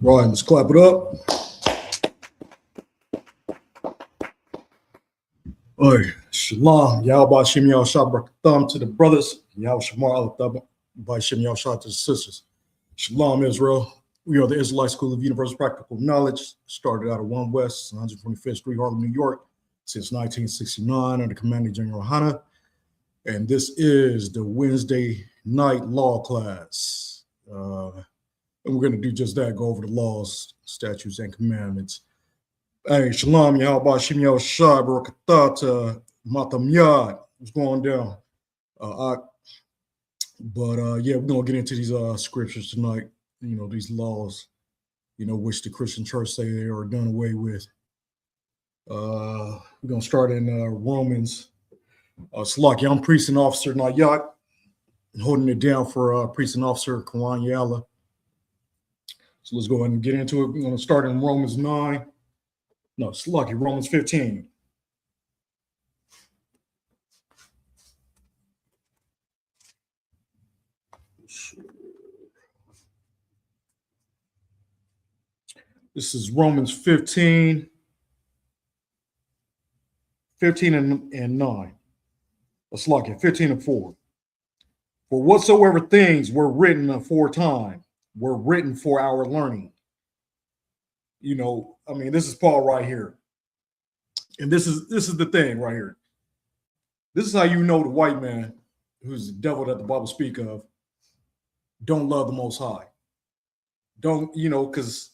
Right, let's clap it up. Hey, Shalom. Yahweh Shem Yahshua Barakatham to the brothers. Yahweh Shamar Alatham by Shem Yahshua to the sisters. Shalom, Israel. We are the Israelite School of Universal Practical Knowledge. Started out of One West, 125th Street, Harlem, New York, since 1969 under Commander General Hanna. And this is the Wednesday night law class. And we're going to do just that, go over the laws, statutes, and commandments. Hey, Shalom, Yahweh Shem Yahshua Barakatah, Matam Yad. What's going down? Yeah, we're going to get into these scriptures tonight, these laws, which the Christian church say they are done away with. We're going to start in Romans. Salaki, I'm priest and officer Nayat, holding it down for priest and officer Karan Yala. So let's go ahead and get into it. We're going to start in Romans 9. No, Salaki, Romans 15. This is Romans 15 and 9. Salaki, 15 and 4. For whatsoever things were written aforetime were written for our learning. This is Paul right here. And this is the thing right here. This is how you know the white man, who's the devil that the Bible speak of, don't love the Most High. Don't, because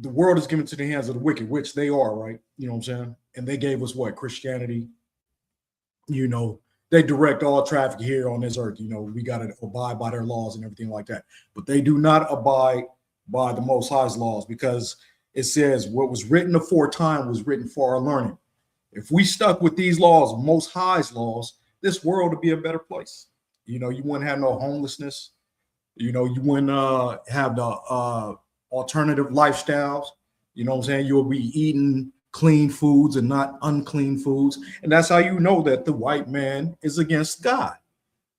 the world is given to the hands of the wicked, which they are, right? You know what I'm saying? And they gave us what? Christianity. They direct all traffic here on this earth. We got to abide by their laws and everything like that. But they do not abide by the Most High's laws, because it says what was written aforetime was written for our learning. If we stuck with these laws, Most High's laws, this world would be a better place. You wouldn't have no homelessness. You wouldn't have the alternative lifestyles. You know what I'm saying? You'll be eating clean foods and not unclean foods. And that's how you know that the white man is against God,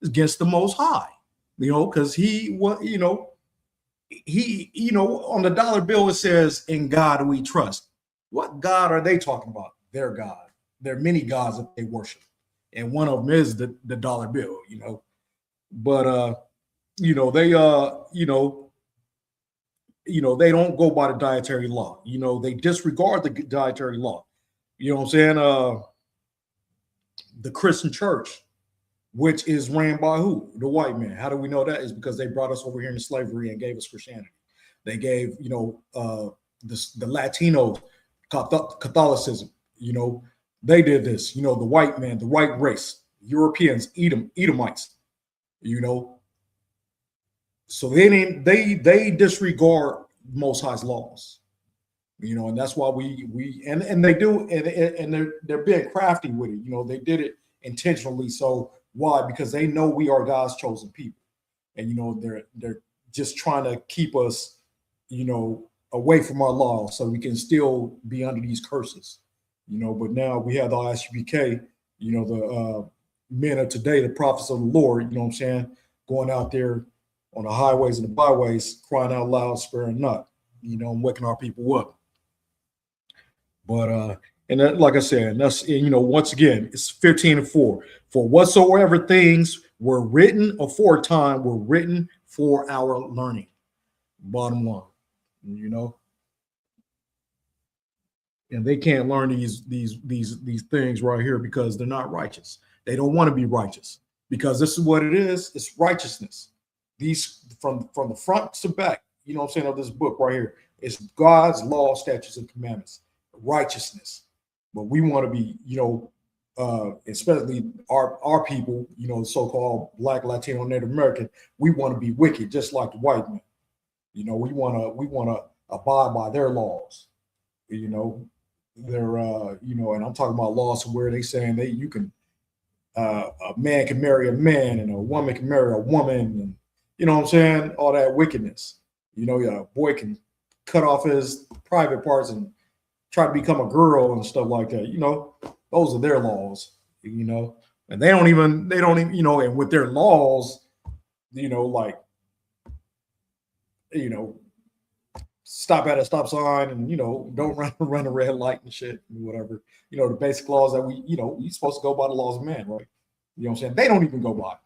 against the Most High, because he on the dollar bill, it says, in God we trust. What God are they talking about? Their God. There are many gods that they worship. And one of them is the dollar bill, But, they don't go by the dietary law. They disregard the dietary law. You know what I'm saying? The Christian church, which is ran by who? The white man. How do we know that? Is because they brought us over here into slavery and gave us Christianity. They gave, the Latinos Catholicism. They did this. The white man, the white race, Europeans, Edomites. So they disregard Most High's laws. And that's why and they do, and they're being crafty with it. They did it intentionally. So why? Because they know we are God's chosen people, and they're just trying to keep us, away from our law, so we can still be under these curses. But now we have the ISUPK, the men of today, the prophets of the Lord. You know what I'm saying? Going out there on the highways and the byways, crying out loud, sparing not. And waking our people up. But and that, like I said, that's once again, it's 15 and 4. For whatsoever things were written aforetime were written for our learning. Bottom line, and they can't learn these things right here because they're not righteous. They don't want to be righteous, because this is what it is. It's righteousness. These from the front to back, of this book right here. It's God's law, statutes, and commandments. Righteousness. But we want to be, especially our people, so-called Black, Latino, Native American, we want to be wicked, just like the white man. We want to abide by their laws. They're and I'm talking about laws where they saying you can a man can marry a man and a woman can marry a woman, and what I'm saying, all that wickedness. A boy can cut off his private parts and try to become a girl and stuff like that. Those are their laws, and they don't even, and with their laws, stop at a stop sign and, don't run a red light and shit and whatever. The basic laws that we supposed to go by the laws of man, right? You know what I'm saying? They don't even go by.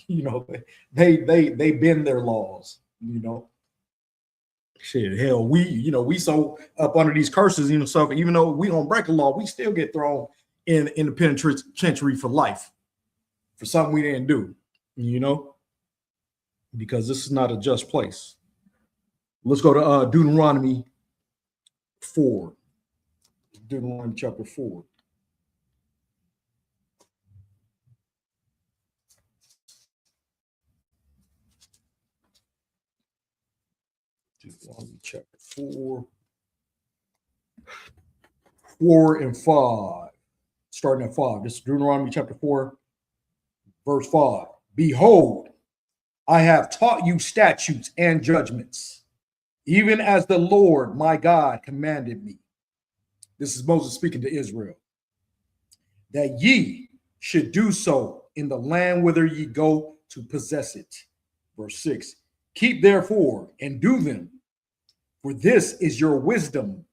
They bend their laws. Shit, hell, we so up under these curses, stuff. Even though we don't break the law, we still get thrown in the penitentiary for life for something we didn't do. Because this is not a just place. Let's go to Deuteronomy 4. Deuteronomy chapter 4. Deuteronomy chapter 4 and 5. Starting at 5. This is Deuteronomy chapter 4, verse 5. Behold, I have taught you statutes and judgments, even as the Lord my God commanded me. This is Moses speaking to Israel. That ye should do so in the land whither ye go to possess it. Verse 6. Keep therefore and do them, for this is your wisdom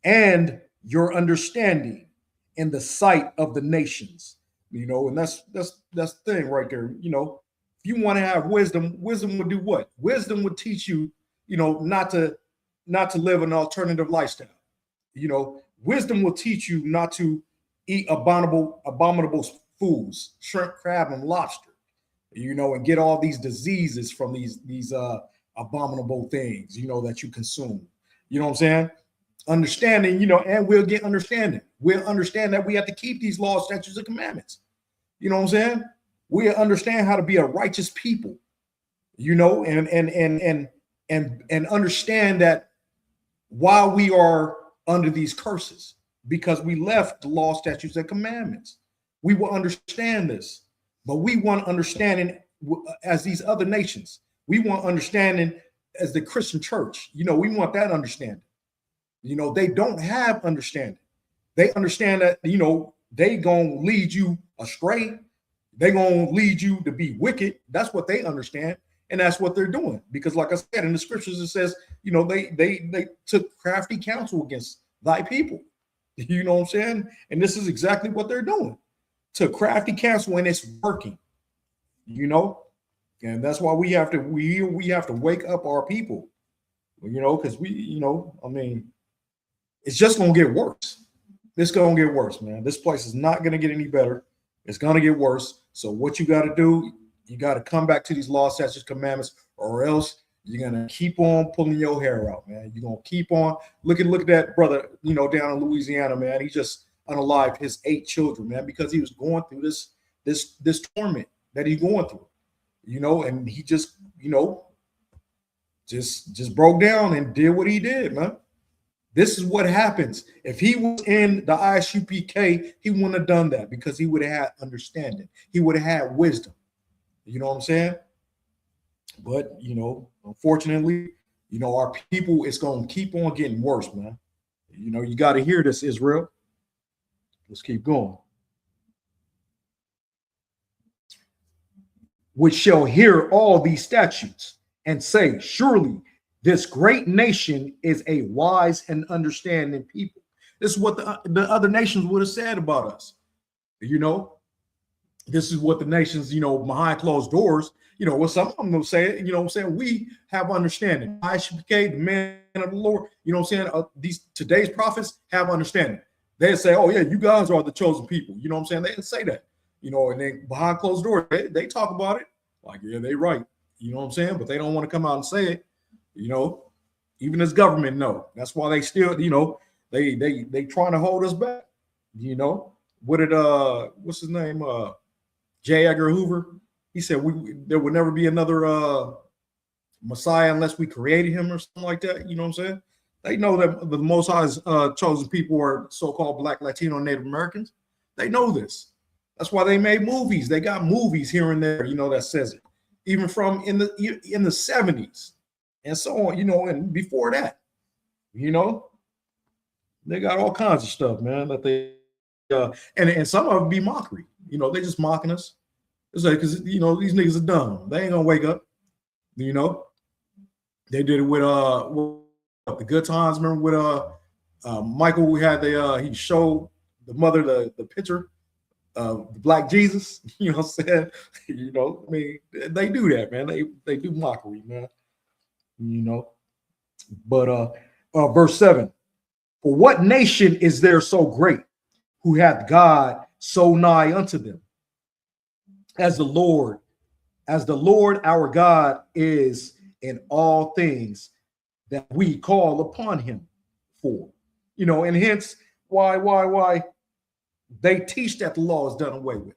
and your understanding in the sight of the nations. And that's the thing right there. If you want to have wisdom would do what? Wisdom would teach you, not to live an alternative lifestyle. Wisdom will teach you not to eat abominable foods, shrimp, crab, and lobster, and get all these diseases from these abominable things, that you consume. You know what I'm saying? Understanding, and we'll get understanding. We'll understand that we have to keep these laws, statutes, and commandments. You know what I'm saying? We'll understand how to be a righteous people, and understand that while we are under these curses, because we left the law, statutes, and commandments, we will understand this. But we want understanding as these other nations. We want understanding as the Christian church. We want that understanding. They don't have understanding. They understand that, they gonna lead you astray. They gonna lead you to be wicked. That's what they understand. And that's what they're doing. Because like I said, in the scriptures, it says, they took crafty counsel against thy people. You know what I'm saying? And this is exactly what they're doing. Took crafty counsel, and it's working. And that's why we have to wake up our people. Because it's just gonna get worse. It's gonna get worse, man. This place is not gonna get any better. It's gonna get worse. So what you got to do, you got to come back to these laws, statutes, commandments, or else you're gonna keep on pulling your hair out, man. You're gonna keep on look at that brother, down in Louisiana, man. He just unalived his 8 children, man, because he was going through this torment that he's going through, and he just, just broke down and did what he did, man. This is what happens. If he was in the ISUPK, he wouldn't have done that, because he would have had understanding. He would have had wisdom. You know what I'm saying? But, unfortunately, our people, it's going to keep on getting worse, man. You got to hear this, Israel. Let's keep going. Which shall hear all these statutes and say, surely this great nation is a wise and understanding people. This is what the other nations would have said about us. This is what the nations, behind closed doors, what some of them will say, we have understanding. ISUPK, the men of the Lord, these today's prophets have understanding. They say, oh yeah, you guys are the chosen people. You know what I'm saying? They didn't say that, and then behind closed doors, they talk about it like, yeah, they right. You know what I'm saying? But they don't want to come out and say it. Even as government know. That's why they still, they trying to hold us back. What did what's his name? J. Edgar Hoover. He said there would never be another Messiah unless we created him or something like that. You know what I'm saying? They know that the Most High's chosen people are so-called Black, Latino, Native Americans. They know this. That's why they made movies. They got movies here and there, that says it. Even from in the 70s and so on, and before that, they got all kinds of stuff, man, that they and some of it be mockery. They just mocking us. It's like, because these niggas are dumb. They ain't gonna wake up. They did it with the good times. Remember with Michael, we had he showed the mother the picture of the Black Jesus. You know what I'm saying? You know, I mean, they do that, man. They do mockery, man. You know. But verse 7, for what nation is there so great, who hath God so nigh unto them, as the Lord our God is in all things that we call upon him for. You know, and hence why they teach that the law is done away with,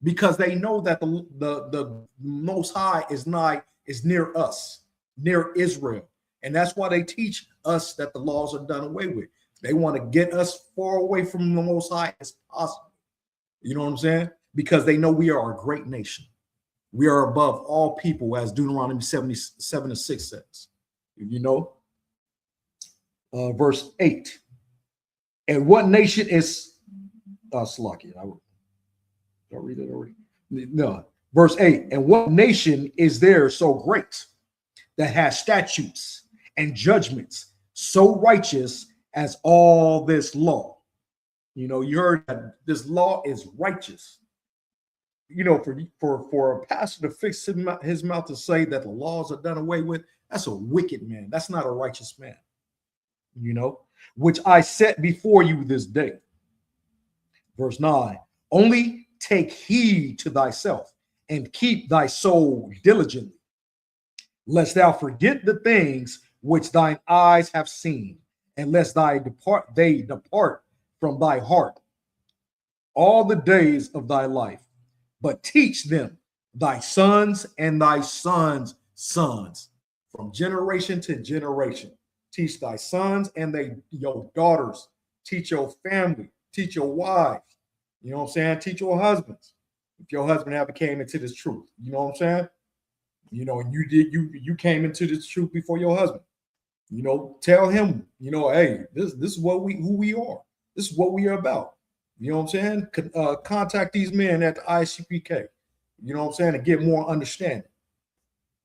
because they know that the Most High is near us, near Israel. And that's why they teach us that the laws are done away with. They want to get us far away from the Most High as possible. You know what I'm saying? Because they know we are a great nation. We are above all people, as Deuteronomy 77:6 says. You know, verse 8. And what nation is Slakia? Did I read that already? No. Verse 8. And what nation is there so great that has statutes and judgments so righteous as all this law? You know, you heard that this law is righteous. You know, for a pastor to fix his mouth to say that the laws are done away with, that's a wicked man. That's not a righteous man. You know, which I set before you this day. Verse 9, only take heed to thyself and keep thy soul diligently, lest thou forget the things which thine eyes have seen, and lest they depart from thy heart all the days of thy life. But teach them thy sons and thy sons' sons, from generation to generation. Teach thy sons and your daughters. Teach your family. Teach your wives. You know what I'm saying? Teach your husbands. If your husband ever came into this truth, you know what I'm saying? You know, and you came into this truth before your husband. You know, tell him, you know, hey, this is who we are. This is what we are about. You know what I'm saying? Contact these men at the ICPK. You know what I'm saying? And get more understanding.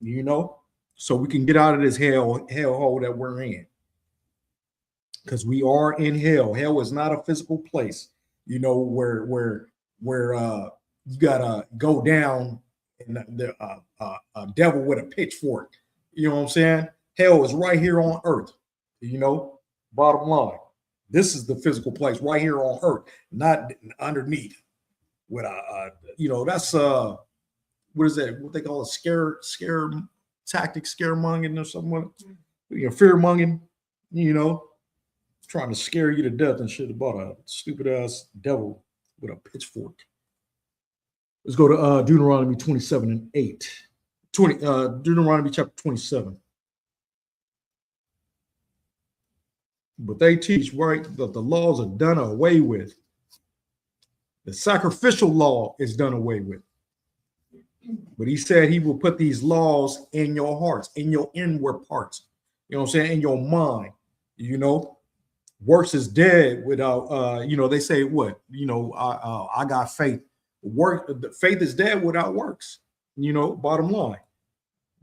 You know, so we can get out of this hellhole that we're in. Because we are in hell. Hell is not a physical place. You know, where you gotta go down and the devil with a pitchfork. You know what I'm saying? Hell is right here on earth. You know, bottom line. This is the physical place right here on earth, not underneath. With you know, that's what is that? What they call a scare tactic, scaremongering or something? You know, fear mongering. You know, trying to scare you to death and shit about a stupid ass devil with a pitchfork. Let's go to Deuteronomy 27:8. Deuteronomy chapter 27. But they teach, right, that the laws are done away with. The sacrificial law is done away with. But he said he will put these laws in your hearts, in your inward parts. You know what I'm saying? In your mind. You know, works is dead without, you know, they say what? You know, I got faith. Faith is dead without works. You know, bottom line.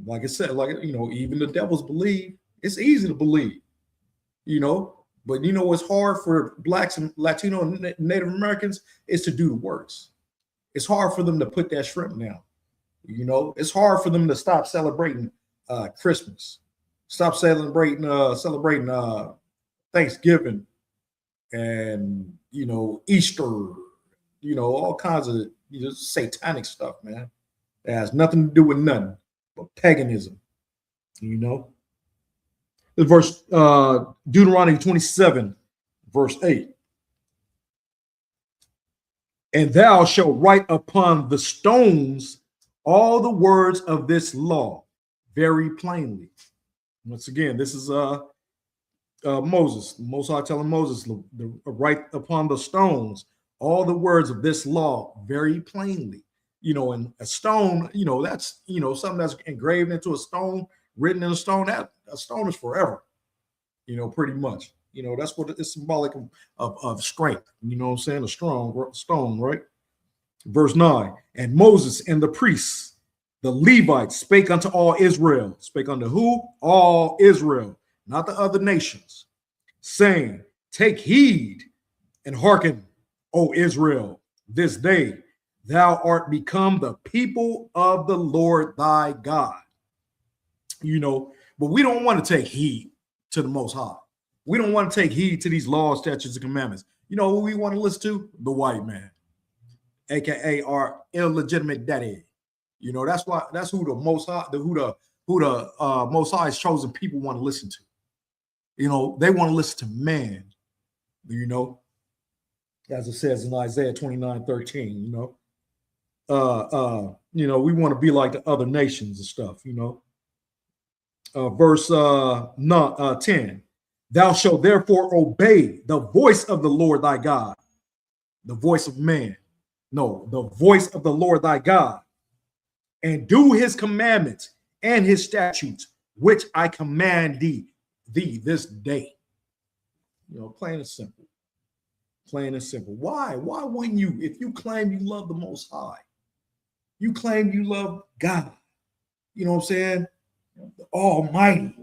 Like I said, like, you know, even the devils believe. It's easy to believe. You know, but you know what's hard for Blacks and Latino and Native Americans is to do the works. It's hard for them to put that shrimp down. You know, it's hard for them to stop celebrating Christmas, stop celebrating Thanksgiving, and you know, Easter. You know, all kinds of satanic stuff, man. It has nothing to do with nothing but paganism. You know. Verse Deuteronomy 27, verse 8. And thou shalt write upon the stones all the words of this law very plainly. Once again, this is Moses. Most High telling Moses to write upon the stones all the words of this law very plainly. You know, and a stone, you know, that's, you know, something that's engraved into a stone, written in a stone. That a stone is forever, you know, pretty much. You know, that's what it's symbolic of strength. You know what I'm saying? A strong stone, right? Verse 9. And Moses and the priests, the Levites, spake unto all Israel. Spake unto who? All Israel. not the other nations, saying, take heed and hearken, O Israel, this day thou art become the people of the Lord thy God. But we don't want to take heed to the Most High. We don't want to take heed to these laws, statutes, and commandments. You know who we want to listen to? The white man, aka our illegitimate daddy. That's who the Most High, Most High's chosen people want to listen to. They want to listen to man. As it says in Isaiah 29:13. We want to be like the other nations and stuff. Verse 10. Thou shalt therefore obey the voice of the Lord thy God, the voice of man. No, the voice of the Lord thy God, and do his commandments and his statutes, which I command thee this day. Plain and simple. Plain and simple. Why? Why wouldn't you? If you claim you love the Most High, you claim you love God, you know what I'm saying? The Almighty,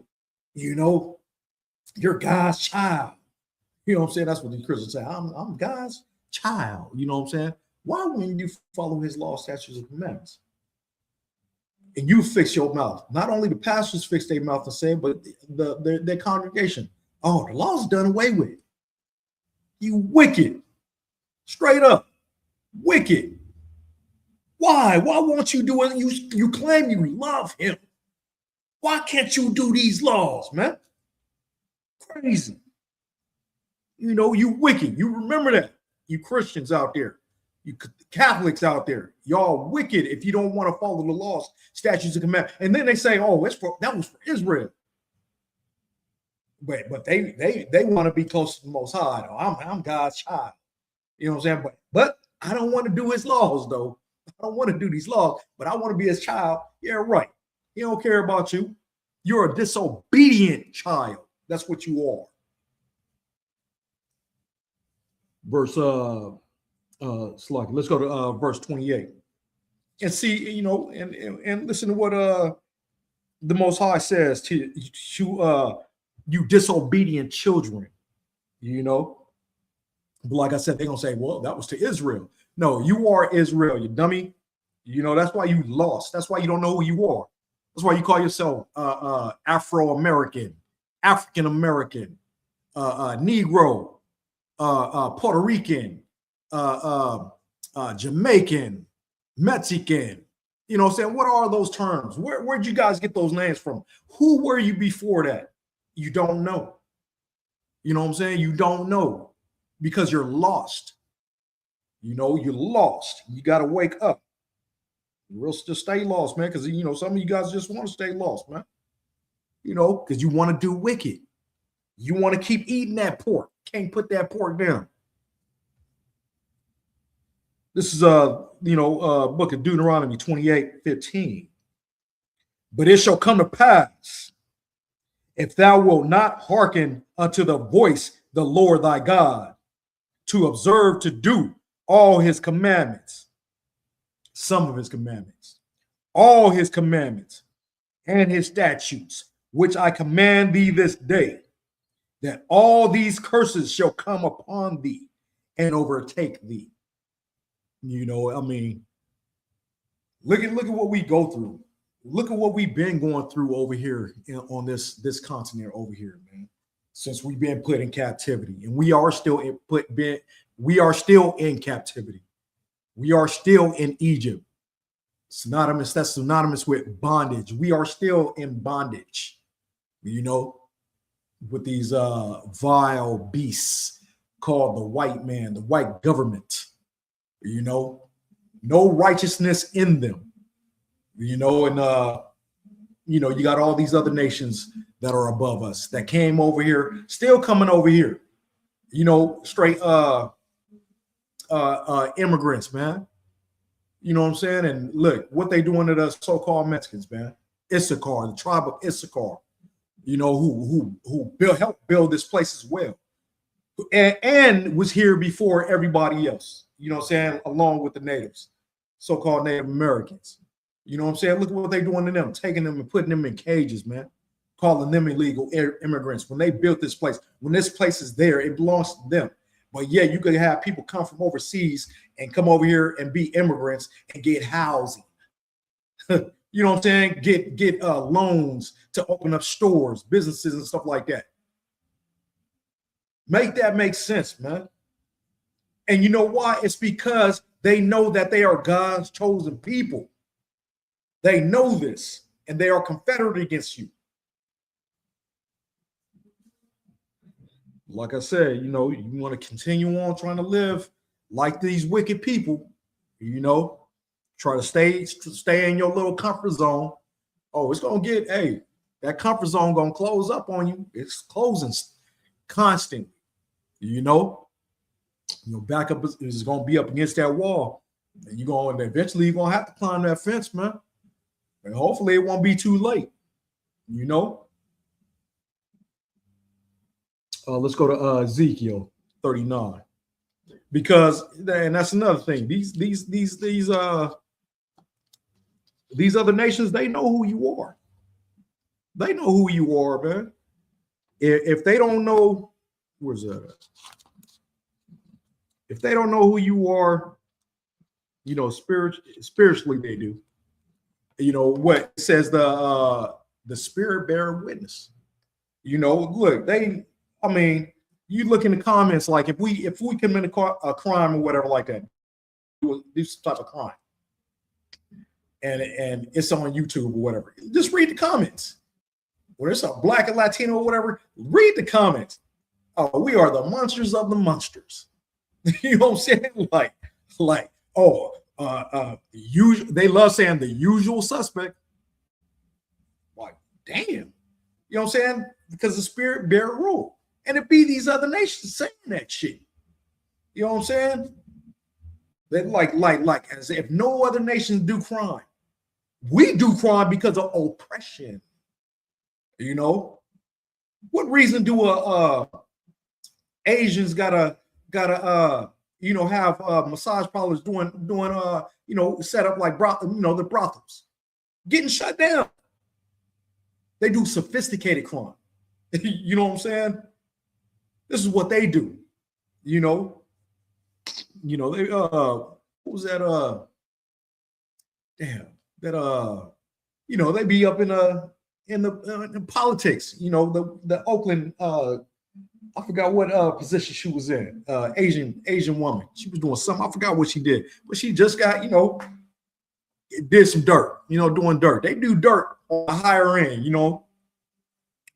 you're God's child. You know what I'm saying? That's what the Christians say. I'm God's child. You know what I'm saying? Why wouldn't you follow his law, statutes, and commandments? And you fix your mouth. Not only the pastors fix their mouth and say, but their congregation. Oh, the law's done away with. You wicked. Straight up. Wicked. Why? Why won't you do it? You claim you love him. Why can't you do these laws, man? Crazy. You wicked. You remember that. You Christians out there. You Catholics out there. Y'all wicked if you don't want to follow the laws, statutes, and commandments. And then they say, oh, that was for Israel. But they want to be close to the Most High. I'm God's child. You know what I'm saying? But I don't want to do his laws, though. I don't want to do these laws, but I want to be his child. Yeah, right. He don't care about you. You're a disobedient child. That's what you are. Verse let's go to verse 28 and see, and listen to what the Most High says to you disobedient children. But like I said, they're gonna say, well, that was to Israel. No, you are Israel, you dummy. That's why you lost. That's why you don't know who you are. That's why you call yourself Afro-American, African-American, Negro, Puerto Rican, Jamaican, Mexican. You know what I'm saying? What are those terms? Where'd you guys get those names from? Who were you before that? You don't know. You know what I'm saying? You don't know because you're lost. You're lost. You got to wake up. Just stay lost, man, because, some of you guys just want to stay lost, man. Because you want to do wicked. You want to keep eating that pork. Can't put that pork down. This is book of Deuteronomy 28:15. But it shall come to pass, if thou wilt not hearken unto the voice the Lord thy God, to observe to do all his commandments, some of his commandments, all his commandments, and his statutes, which I command thee this day, that all these curses shall come upon thee and overtake thee. Look at what we go through. Look at what we've been going through over here on this continent over here, man. Since we've been put in captivity, and we are still in captivity. We are still in Egypt. That's synonymous with bondage. We are still in bondage, with these vile beasts called the white man, the white government. No righteousness in them. You got all these other nations that are above us that came over here, still coming over here. Straight immigrants, man. You know what I'm saying? And look what they doing to the so-called Mexicans, man. Issachar, the tribe of Issachar, who helped build this place as well, and was here before everybody else. You know what I'm saying? Along with the natives, so-called Native Americans. You know what I'm saying? Look at what they're doing to them, taking them and putting them in cages, man. calling them illegal immigrants when they built this place. When this place is there, it belongs to them. But yeah, you could have people come from overseas and come over here and be immigrants and get housing. You know what I'm saying? Get loans to open up stores, businesses, and stuff like that. Make that make sense, man. And you know why? It's because they know that they are God's chosen people. They know this, and they are confederate against you. Like I said, you know, you want to continue on trying to live like these wicked people, you know, try to stay in your little comfort zone. Oh, it's going to get, hey, that comfort zone going to close up on you. It's closing constantly, you know. Your backup is going to be up against that wall. And eventually you're going to have to climb that fence, man. And hopefully it won't be too late, you know. Let's go to Ezekiel 39, because, and that's another thing. These other nations, they know who you are. They know who you are, man. If they don't know, where's that at? If they don't know who you are, you know, spiritually they do. You know what it says, the spirit bear witness. You know, look, I mean, you look in the comments, like if we commit a crime or whatever like that, this type of crime, and it's on YouTube or whatever, just read the comments. When it's a Black and Latino or whatever, read the comments. Oh, we are the monsters of the monsters. You know what I'm saying? Like, oh, they love saying the usual suspect. Like, damn. You know what I'm saying? Because the spirit bear rule. And it be these other nations saying that shit. You know what I'm saying? They like as if no other nations do crime. We do crime because of oppression. You know? What reason do Asians gotta you know, have massage parlors doing you know, set up like the brothels, getting shut down? They do sophisticated crime. You know what I'm saying? This is what they do. You know they what was that you know, they be up in politics. You know, the Oakland I forgot what position she was in. Asian woman. She was doing something. I forgot what she did, but she just got, you know, did some dirt. You know, doing dirt. They do dirt on the higher end. You know,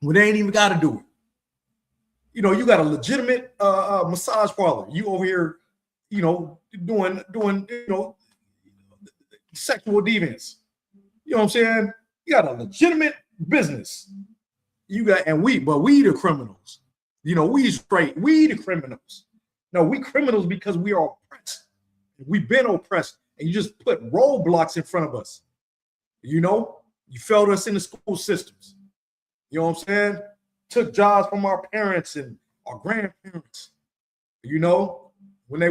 when they ain't even got to do it. You know, you got a legitimate massage parlor. You over here, you know, doing you know, sexual deviance. You know what I'm saying? You got a legitimate business. You got, but we the criminals. You know, we the criminals. No, we criminals because we are oppressed. We've been oppressed, and you just put roadblocks in front of us. You know, you failed us in the school systems. You know what I'm saying? Took jobs from our parents and our grandparents. You know, when they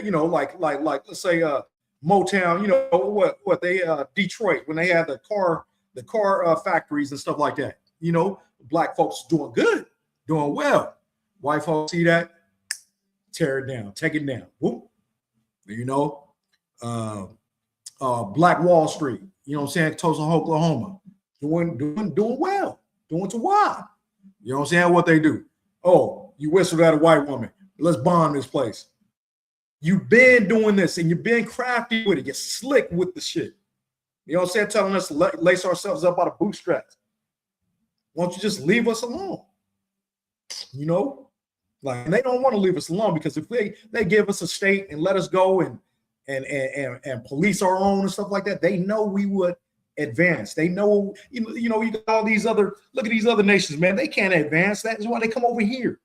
you know, like let's say Motown. You know what they Detroit, when they had the car factories and stuff like that. You know, black folks doing good. Doing well. White folks see that, tear it down, take it down. Whoop. You know, Black Wall Street, you know what I'm saying? Tulsa, Oklahoma, doing well, doing to why? You know what I'm saying? What they do? Oh, you whistled at a white woman. Let's bomb this place. You've been doing this and you've been crafty with it. You're slick with the shit. You know what I'm saying? Telling us to lace ourselves up by the bootstraps. Why don't you just leave us alone? You know, like, and they don't want to leave us alone, because if they give us a state and let us go and police our own and stuff like that, they know we would advance. They know, you know, you got all these other, look at these other nations, man. They can't advance. That is why they come over here.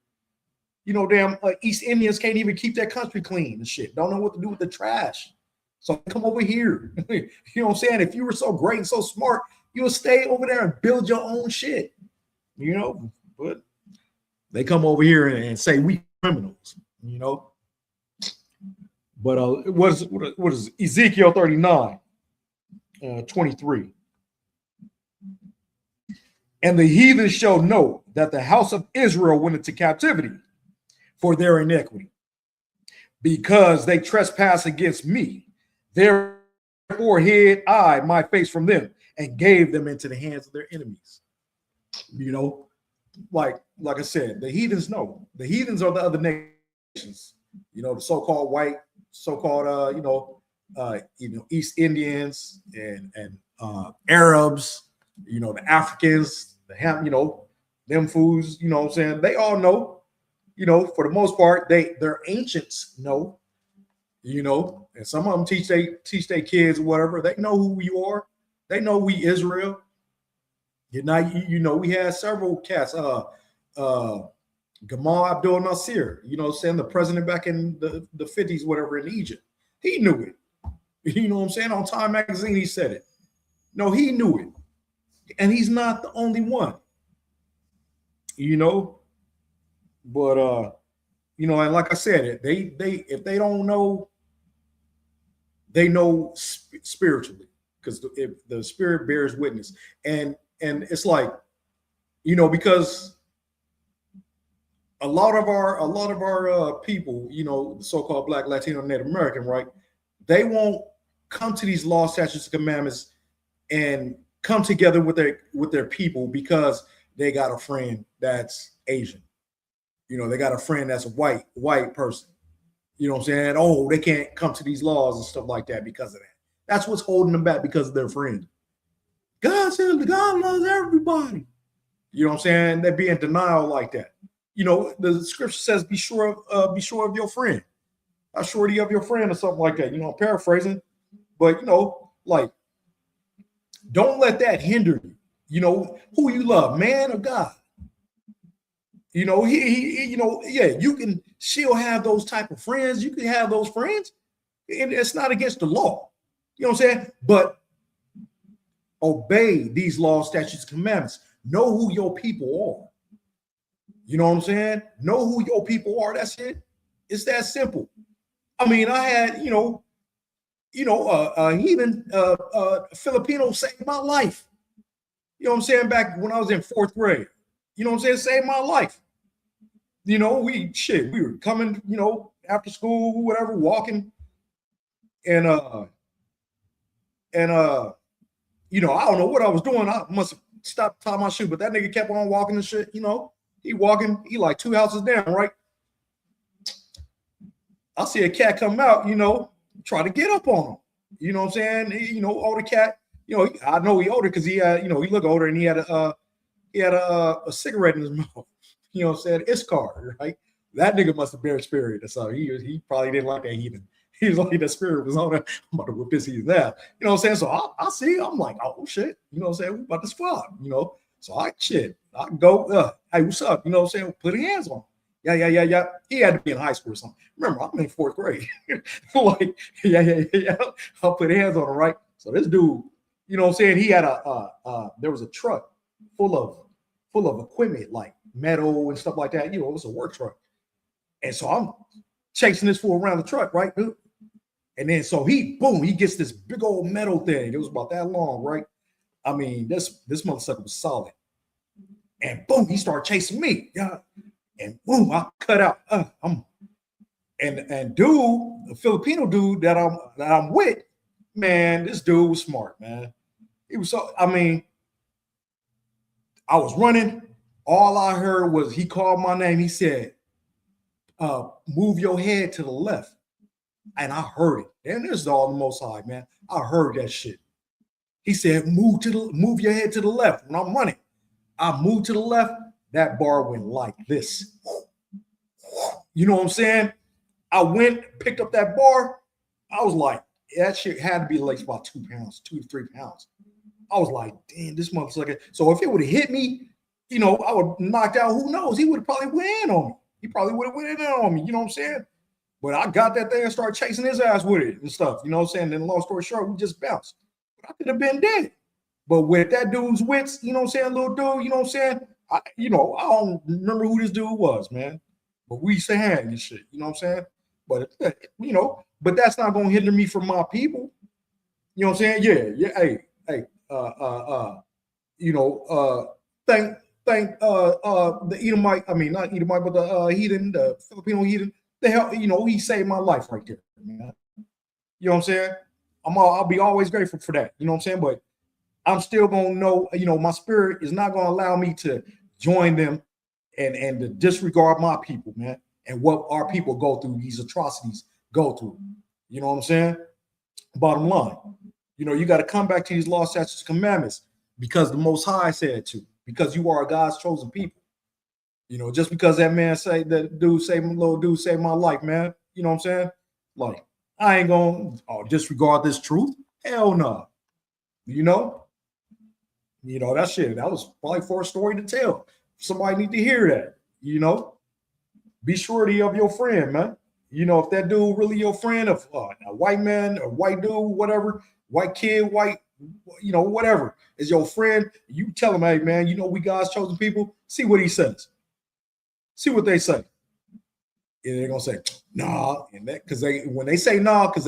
You know, damn East Indians can't even keep their country clean and shit. Don't know what to do with the trash. So come over here. You know what I'm saying? If you were so great and so smart, you would stay over there and build your own shit. You know, but they come over here and say we criminals, you know. But what is Ezekiel 39, 23? And the heathen shall know that the house of Israel went into captivity for their iniquity, because they trespass against me. Therefore hid I my face from them and gave them into the hands of their enemies. You know, like I said, the heathens know. The heathens are the other nations. You know, the so-called white, so-called East Indians and Arabs. You know, the Africans, them fools. You know what I'm saying? They all know. You know, for the most part, their ancients know. You know, and some of them teach their kids or whatever. They know who you are. They know we Israel. You know, we had several cats. Gamal Abdel Nasser, you know, saying the president back in the 50s, whatever, in Egypt. He knew it. You know what I'm saying? On Time Magazine, he said it. No, he knew it. And he's not the only one. You know, but you know, and like I said, they if they don't know, they know spiritually, because if the spirit bears witness, and it's like, you know, because a lot of our people, you know, the so-called Black, Latino, Native American, right? They won't come to these laws, statutes, and commandments and come together with their people because they got a friend that's Asian. You know, they got a friend that's a white person. You know what I'm saying? Oh, they can't come to these laws and stuff like that because of that. That's what's holding them back, because of their friend. God says God loves everybody. You know what I'm saying? They be in denial like that. You know, the scripture says, be sure of your friend. A surety of your friend or something like that. You know, I'm paraphrasing. But, you know, like, don't let that hinder you. You know, who you love, man or God. You know, you know, yeah, you can still have those type of friends. You can have those friends. And it's not against the law. You know what I'm saying? But obey these laws, statutes, commandments. Know who your people are. You know what I'm saying? Know who your people are. That's it. It's that simple. I mean, I had, heathen Filipino saved my life. You know what I'm saying? Back when I was in 4th grade. You know what I'm saying? Saved my life. You know, we were coming, you know, after school, whatever, walking. And you know, I don't know what I was doing. I must have stopped to tie my shoe, but that nigga kept on walking and shit, you know. He walking, he like 2 houses down, right? I see a cat come out, you know, try to get up on him. You know what I'm saying? You know, older cat, you know, I know he older because he had, you know, he looked older and he had a cigarette in his mouth. You know what I'm saying? It's car, right? That nigga must have been spirit or something. He probably didn't like that heathen. He was like, the spirit was on him. I'm about to whip his heathen out. You know what I'm saying? So I see, I'm like, oh shit. You know what I'm saying? We about to squad, you know. So I go, hey, what's up? You know what I'm saying? Put hands on him. Yeah. He had to be in high school or something. Remember, I'm in 4th grade. Like, yeah. I'll put hands on him, right? So this dude, you know what I'm saying? He had there was a truck full of equipment like metal and stuff like that. You know, it was a work truck. And so I'm chasing this fool around the truck, right, dude? And then so he gets this big old metal thing. It was about that long, right? I mean, this motherfucker was solid. And boom, he started chasing me. Yeah. And boom, I cut out. And dude, the Filipino dude that I'm with, man, this dude was smart, man. He was so, I mean, I was running. All I heard was he called my name. He said, move your head to the left. And I heard it. And this is all the Most High, man. I heard that shit. He said, move your head to the left. When I'm running, I moved to the left. That bar went like this. You know what I'm saying? I went, picked up that bar. I was like, that shit had to be like about 2 pounds, 2 to 3 pounds. I was like, damn, this motherfucker. So if it would have hit me, you know, I would knocked out. Who knows? He would have probably went in on me. He probably would have went in on me. You know what I'm saying? But I got that thing and started chasing his ass with it and stuff. You know what I'm saying? Then long story short, we just bounced. But I could have been dead. But with that dude's wits, you know what I'm saying, little dude, you know what I'm saying? I don't remember who this dude was, man. But we used to hang and shit, you know what I'm saying? But, you know, but that's not going to hinder me from my people. You know what I'm saying? Yeah, hey, thank the Edomite, I mean not Edomite, but the heathen, the Filipino heathen. The hell, he saved my life right there, man. You know what I'm saying? I'll be always grateful for that. You know what I'm saying? But I'm still gonna know, my spirit is not gonna allow me to join them and to disregard my people, man, and what our people go through, these atrocities go through. You know what I'm saying? Bottom line, you got to come back to these law, statutes, commandments because the Most High said to, because you are God's chosen people. Just because that man that little dude saved my life, man. You know what I'm saying? Like, I ain't gonna disregard this truth. Hell no. That shit, that was probably for a story to tell. Somebody need to hear that. Be surety of your friend, man. If that dude really your friend, of a white man, a white dude, whatever, white kid, white, whatever is your friend, you tell him, hey, man, we God's chosen people. See what he says. See what they say. And they're gonna say, nah, and that because when they say nah, because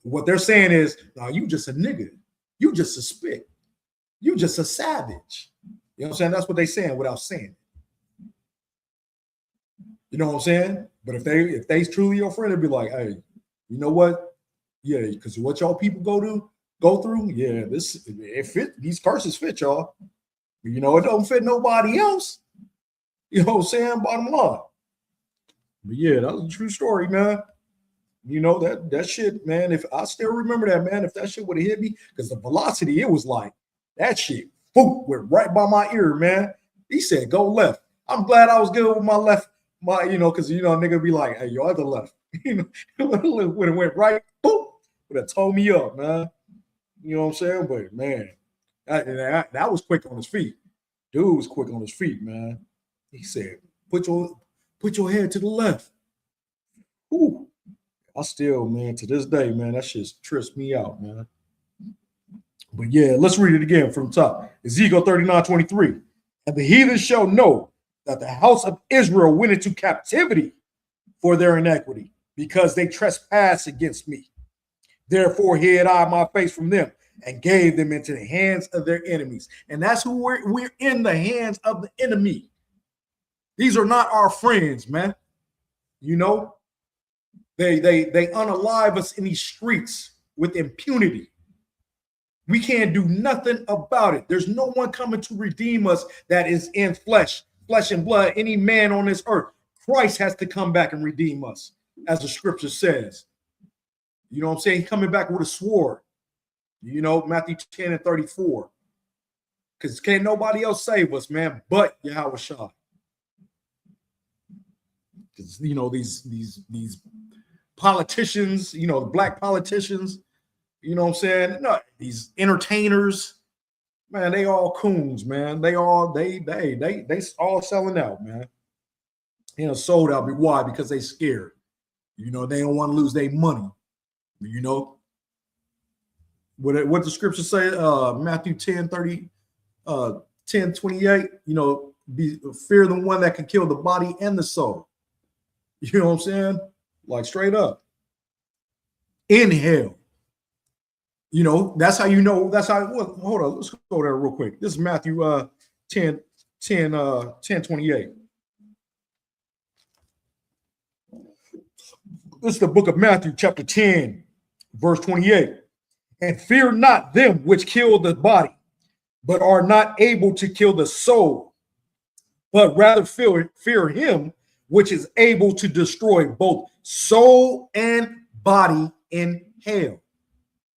what they're saying is, nah, you just a nigga, you just a spit, you just a savage. You know what I'm saying? That's what they're saying without saying it. You know what I'm saying? But if they truly your friend, they'd be like, hey, you know what? Yeah, because what y'all people go through, yeah, these curses fit y'all. It don't fit nobody else. You know what I'm saying? Bottom line. But yeah, that was a true story, man. That shit, man. If I still remember that, man, if that shit would have hit me, because the velocity, it was like that shit, boom, went right by my ear, man. He said, go left. I'm glad I was good with my left, because nigga be like, hey, your other left. When it went right, boom, would have told me up, man. You know what I'm saying? But man, that was quick on his feet. Dude was quick on his feet, man. He said, put your head to the left. Ooh. I still, man, to this day, man, that shit trips me out, man. But yeah, let's read it again from the top. Ezekiel 39:23. And the heathen shall know that the house of Israel went into captivity for their iniquity, because they trespassed against me. Therefore hid I my face from them and gave them into the hands of their enemies. And that's who we're in the hands of the enemy. These are not our friends, man. They unalive us in these streets with impunity. We can't do nothing about it. There's no one coming to redeem us that is in flesh and blood, any man on this earth. Christ has to come back and redeem us, as the scripture says. You know what I'm saying? He's coming back with a sword. Matthew 10:34. Because can't nobody else save us, man, but Yahweh Shah. Because these politicians, the black politicians, you know what I'm saying? No, these entertainers, man, they all coons, man. They all selling out, man. Sold out. Why? Because they scared. They don't want to lose their money. What the scripture say, Matthew 10:30, 10:28, fear the one that can kill the body and the soul. You know what I'm saying? Like straight up. In hell. That's how that's how, hold on, let's go there real quick. This is Matthew 10:28. This is the book of Matthew, chapter 10, verse 28. And fear not them which kill the body, but are not able to kill the soul, but rather fear him which is able to destroy both soul and body in hell.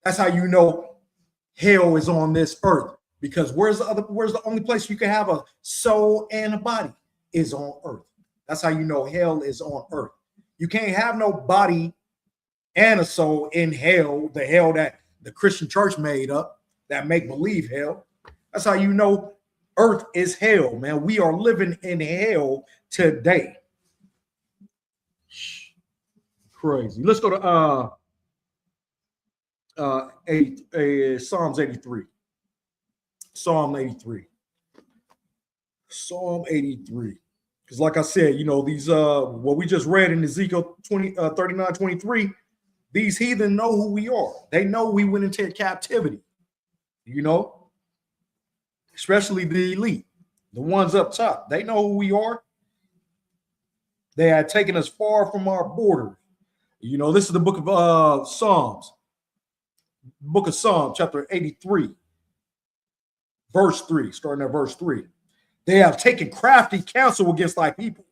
That's how hell is on this earth. Because where's the only place you can have a soul and a body is on earth. That's how hell is on earth. You can't have no body and a soul in hell, the hell that the Christian church made up, that make believe hell. That's how earth is hell, man. We are living in hell today. Crazy. Let's go to Psalms 83. Psalm 83. Psalm 83. Because like I said, these what we just read in Ezekiel 39:23, these heathen know who we are. They know we went into captivity, especially the elite. The ones up top, they know who we are. They had taken us far from our border. You know, this is the book of Psalms, book of Psalms, chapter 83, verse 3, starting at verse 3. They have taken crafty counsel against thy people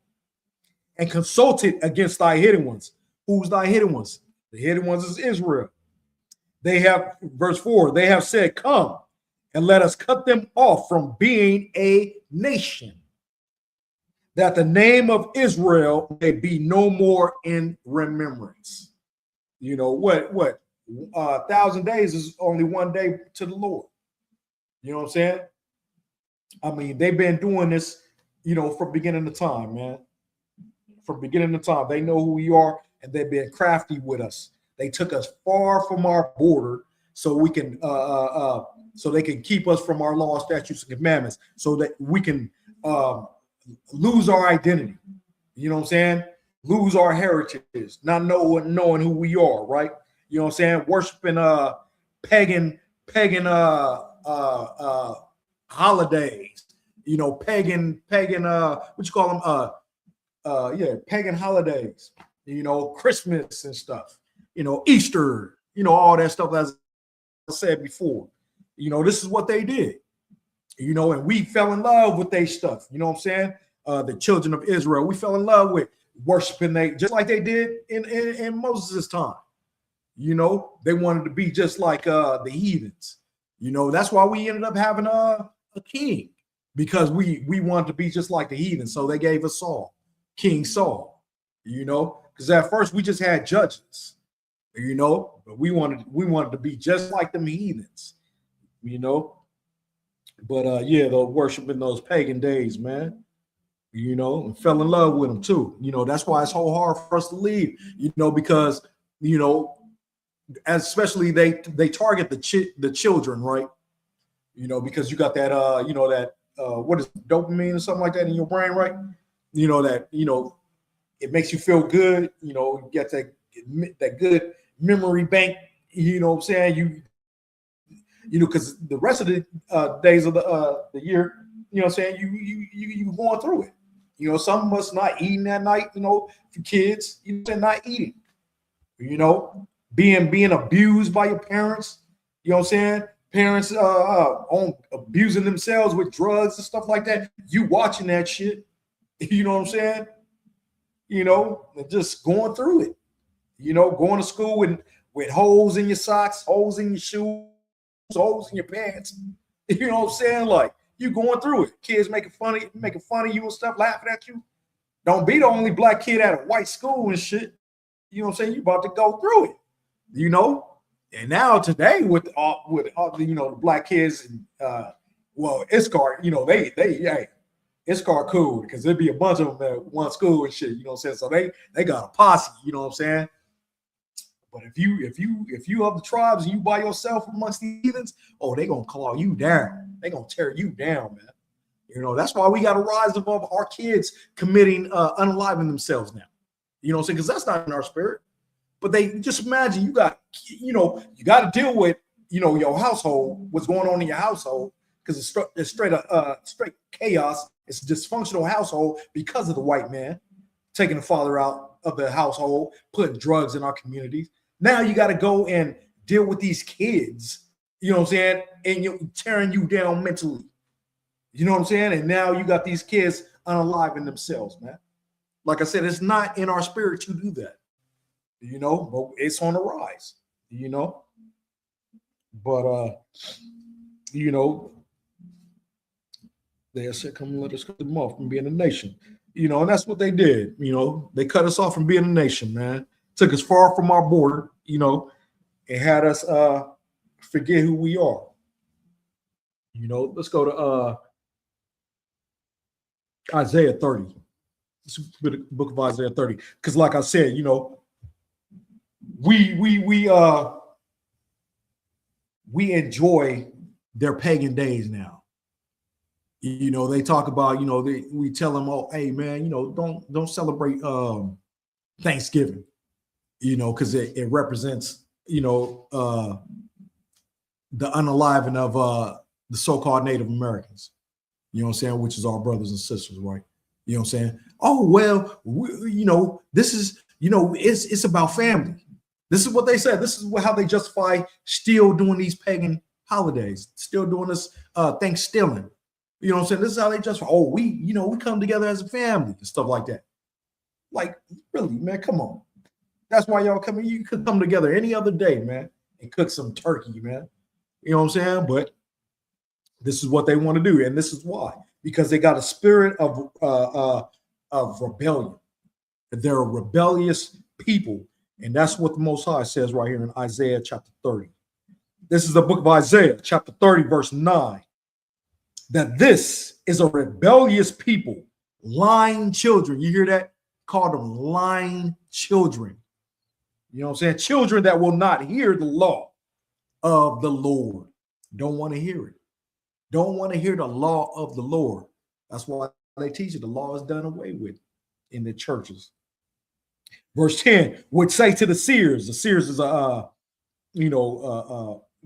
and consulted against thy hidden ones. Who's thy hidden ones? The hidden ones is Israel. They have, verse 4, they have said, come and let us cut them off from being a nation, that the name of Israel may be no more in remembrance. You know, what 1,000 days is only one day to the Lord. You know what I'm saying? I mean, they've been doing this, you know, from beginning of time, man. From beginning of time, they know who we are, and they've been crafty with us. They took us far from our border so we can, so they can keep us from our law, statutes, and commandments, so that we can lose our identity. You know what I'm saying? Lose our heritage, not knowing who we are, right? You know what I'm saying? Worshiping pagan holidays, you know, pagan what you call them? Pagan holidays, you know, Christmas and stuff, you know, Easter, you know, all that stuff, as I said before. You know, this is what they did, you know, and we fell in love with their stuff. You know what I'm saying? The children of Israel, we fell in love with worshiping they, just like they did in Moses' time. You know, they wanted to be just like the heathens. You know, that's why we ended up having a king, because we wanted to be just like the heathens. So they gave us Saul, King Saul, you know, because at first we just had judges, you know, but we wanted to be just like them heathens, you know. But yeah, they're worshiping those pagan days, man. You know, and fell in love with them too. You know, that's why it's so hard for us to leave, you know, because, you know, especially they target the children, right? You know, because you got that you know, that what is dopamine or something like that in your brain, right? You know, that, you know, it makes you feel good, you know, you get that good memory bank, you know what I'm saying? You know, because the rest of the days of the year, you know what I'm saying, you going through it. You know, some of us not eating that night, you know, for kids, you know, not eating, you know, being abused by your parents, you know what I'm saying? Parents on abusing themselves with drugs and stuff like that. You watching that shit, you know what I'm saying? You know, and just going through it, you know, going to school with holes in your socks, holes in your shoes, holes in your pants. You know what I'm saying? Like, you going through it. Kids making fun of you and stuff, laughing at you. Don't be the only black kid at a white school and shit. You know what I'm saying? You about to go through it, you know? And now today with all you know, the black kids and well, Iscar, you know, hey, Iscar cool, because there'd be a bunch of them at one school and shit, you know what I'm saying? So they got a posse, you know what I'm saying? But if you of the tribes and you by yourself amongst the heathens, oh, they gonna claw you down. They gonna tear you down, man. You know, that's why we got to rise above our kids committing unaliving themselves now. You know what I'm saying? Because that's not in our spirit. But they just imagine you got, you know, you got to deal with, you know, your household, what's going on in your household, because it's straight chaos. It's a dysfunctional household because of the white man taking the father out of the household, putting drugs in our communities. Now you got to go and deal with these kids, you know what I'm saying, and you're tearing you down mentally. You know what I'm saying? And now you got these kids unaliving themselves, man. Like I said, it's not in our spirit to do that, you know, but it's on the rise, you know. But you know, they said, come and let us cut them off from being a nation. You know, and that's what they did. You know, they cut us off from being a nation, man. Took us far from our border, you know, and had us forget who we are. You know, let's go to Isaiah 30. It's the book of Isaiah 30. Because like I said, you know, we enjoy their pagan days now. You know, they talk about, you know, we tell them, oh, hey man, you know, don't celebrate Thanksgiving, you know, because it represents, you know, the unaliving of the so-called Native Americans. You know what I'm saying? Which is our brothers and sisters, right? You know what I'm saying? Oh, well, this is, it's about family. This is what they said. This is how they justify still doing these pagan holidays, still doing this Thanksgiving. You know what I'm saying? This is how they justify, we come together as a family and stuff like that. Like, really, man, come on. That's why y'all come. You could come together any other day, man, and cook some turkey, man. You know what I'm saying? But this is what they want to do, and this is why, because they got a spirit of rebellion. They're a rebellious people, and that's what the Most High says right here in Isaiah chapter 30. This is the book of Isaiah chapter 30, verse 9. That this is a rebellious people, lying children. You hear that? Call them lying children. You know what I'm saying? Children that will not hear the law of the Lord. Don't want to hear it. Don't want to hear the law of the Lord. That's why they teach it. The law is done away with in the churches. Verse 10 would say to the seers is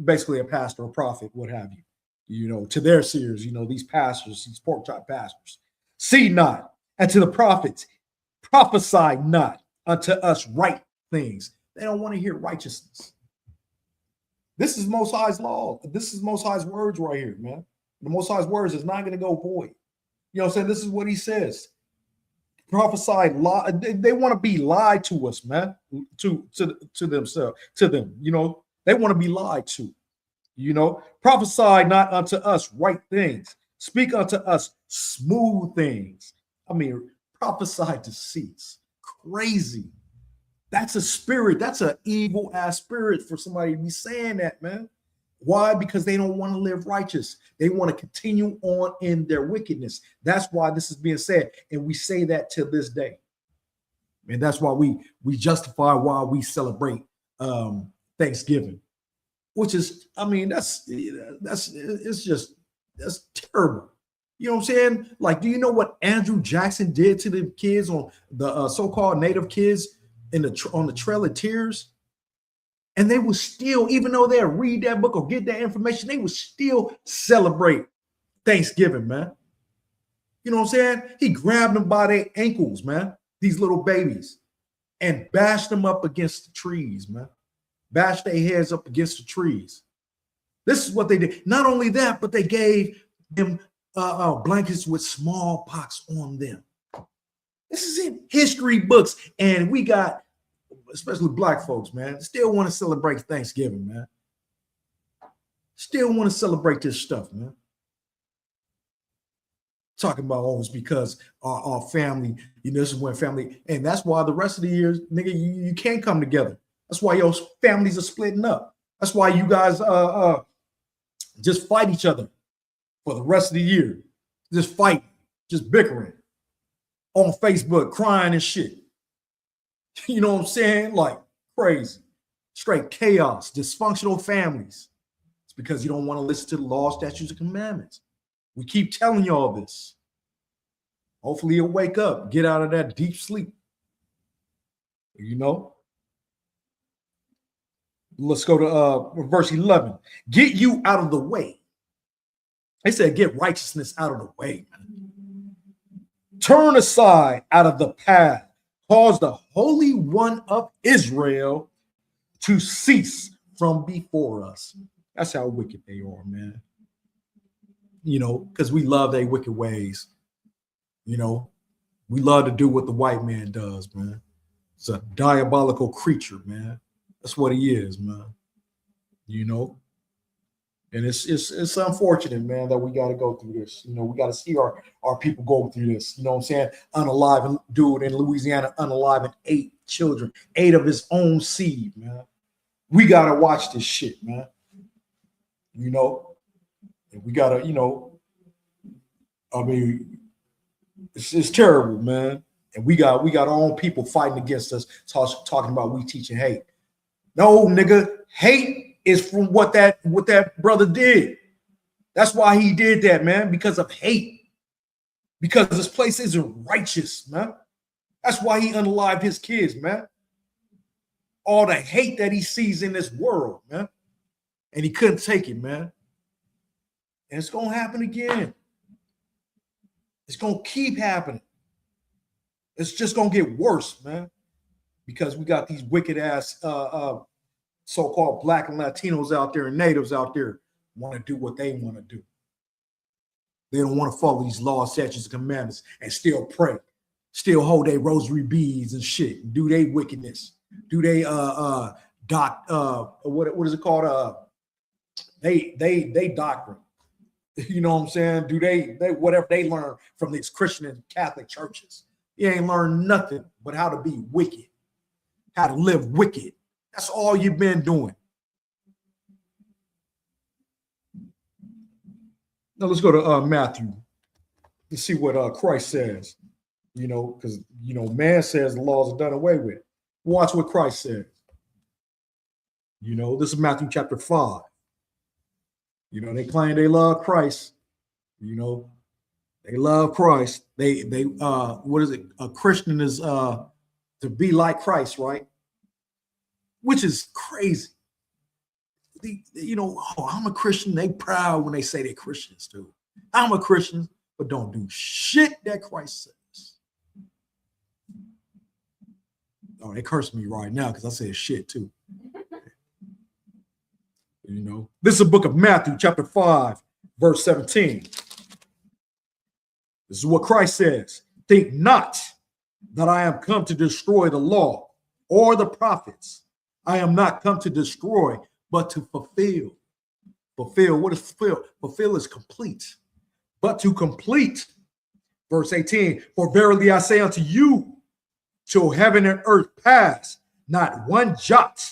basically a pastor or prophet, what have you. To their seers, these pastors, these pork chop pastors, see not, and to the prophets, prophesy not unto us right things. They don't want to hear righteousness. This is Most High's law. This is Most High's words right here, man. The Most High's words is not going to go void. You know what I'm saying? This is what he says. Prophesy, lie. They want to be lied to us, man. To themselves, to them. They want to be lied to. Prophesy not unto us right things. Speak unto us smooth things. I mean, prophesy deceits. Crazy. That's a spirit. That's an evil ass spirit for somebody to be saying that, man. Why? Because they don't want to live righteous. They want to continue on in their wickedness. That's why this is being said. And we say that to this day. And that's why we justify why we celebrate Thanksgiving. Which is, that's terrible. You know what I'm saying? Like, do you know what Andrew Jackson did to the kids, on the so-called native kids on the Trail of Tears? And they would still, even though they read that book or get that information, they would still celebrate Thanksgiving, man. You know what I'm saying? He grabbed them by their ankles, man, these little babies, and bashed them up against the trees, man. Bashed their heads up against the trees. This is what they did. Not only that, but they gave them blankets with smallpox on them. This is in history books, and we got, especially black folks, man, still want to celebrate Thanksgiving, man. Still want to celebrate this stuff, man. Talking about, it's because our family, this is when family, and that's why the rest of the years, nigga, you can't come together. That's why your families are splitting up. That's why you guys just fight each other for the rest of the year. Just fighting, just bickering on Facebook, crying and shit. You know what I'm saying? Like crazy, straight chaos, dysfunctional families. It's because you don't want to listen to the law, statutes, and commandments. We keep telling you all this. Hopefully you'll wake up, get out of that deep sleep. Let's go to verse 11. Get you out of the way. They said get righteousness out of the way, man. Turn aside out of the path. Cause the Holy One of Israel to cease from before us. That's how wicked they are, man. Because we love their wicked ways. We love to do what the white man does, man. It's a diabolical creature, man. That's what he is, man. And it's unfortunate, man, that we got to go through this. We got to see our people go through this. You know what I'm saying? Unalive dude in Louisiana, unalive 8 children, 8 of his own seed, man. We got to watch this shit, man. And we got to, it's terrible, man. And we got our own people fighting against us, talking about we teaching hate. No, nigga, hate is from what that brother did. That's why he did that, man, because of hate. Because this place isn't righteous, man. That's why he unalived his kids, man. All the hate that he sees in this world, man. And he couldn't take it, man. And it's going to happen again. It's going to keep happening. It's just going to get worse, man, because we got these wicked ass so-called Black and Latinos out there and natives out there want to do what they want to do. They don't want to follow these laws, statutes, and commandments and still pray, still hold their rosary beads and shit, do they wickedness, do they what is it called? They doctrine. You know what I'm saying? Do they whatever they learn from these Christian and Catholic churches? You ain't learned nothing but how to be wicked, how to live wicked. That's all you've been doing. Now let's go to Matthew. Let's see what Christ says. You know, because man says the laws are done away with. Watch what Christ says. You know, this is Matthew chapter 5. You know, they claim they love Christ. You know, they love Christ. They what is it? A Christian is to be like Christ, right? Which is crazy. I'm a Christian. They proud when they say they're Christians too. I'm a Christian, but don't do shit that Christ says. Oh, they curse me right now because I said shit too. You know, this is the book of Matthew, chapter 5, verse 17. This is what Christ says. Think not that I am come to destroy the law or the prophets. I am not come to destroy, but to fulfill. Fulfill. What is fulfill? Fulfill is complete. But to complete. Verse 18. For verily I say unto you, till heaven and earth pass, not one jot